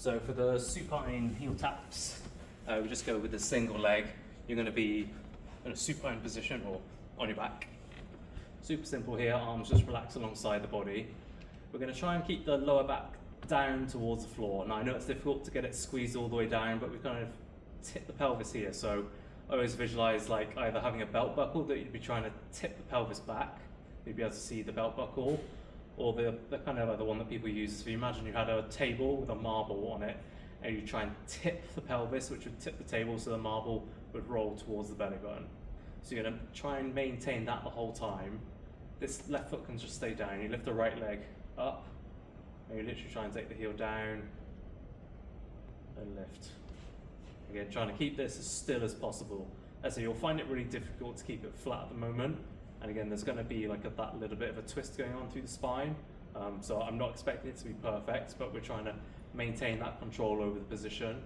So for the supine heel taps, we just go with a single leg. You're going to be in a supine position or on your back. Super simple here, arms just relax alongside the body. We're going to try and keep the lower back down towards the floor. Now I know it's difficult to get it squeezed all the way down, but we kind of tip the pelvis here. So I always visualize like either having a belt buckle that you'd be trying to tip the pelvis back. You'd be able to see the belt buckle, or the kind of other one that people use is if you imagine you had a table with a marble on it and you try and tip the pelvis, which would tip the table so the marble would roll towards the belly button. So you're going to try and maintain that the whole time. This left foot can just stay down. You lift the right leg up and you literally try and take the heel down and lift. Again, trying to keep this as still as possible. As you'll find it really difficult to keep it flat at the moment. And again, there's going to be like that little bit of a twist going on through the spine. So I'm not expecting it to be perfect, but we're trying to maintain that control over the position.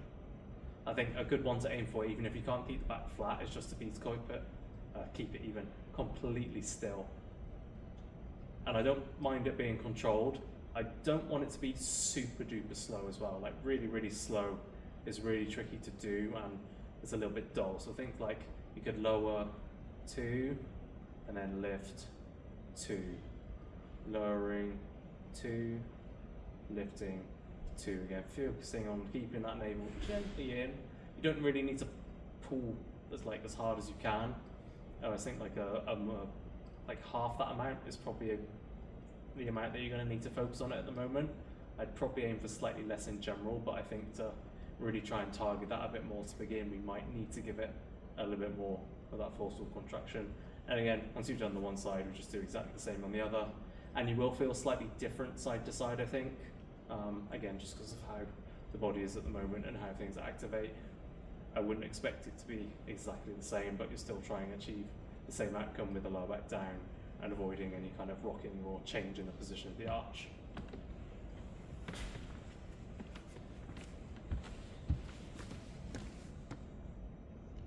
I think a good one to aim for, even if you can't keep the back flat, is just to keep it even completely still. And I don't mind it being controlled. I don't want it to be super duper slow as well. Like really, really slow is really tricky to do and it's a little bit dull. So think like you could lower 2 and then lift 2, lowering 2, lifting 2. Again, focusing on keeping that navel gently in. You don't really need to pull as hard as you can. I think like like half that amount is probably the amount that you're going to need to focus on it at the moment. I'd probably aim for slightly less in general, but I think to really try and target that a bit more to begin, we might need to give it a little bit more of that forceful contraction. And again, once you've done the one side, we just do exactly the same on the other. And you will feel slightly different side to side, I think. Again, just because of how the body is at the moment and how things activate. I wouldn't expect it to be exactly the same, but you're still trying to achieve the same outcome with the lower back down and avoiding any kind of rocking or change in the position of the arch.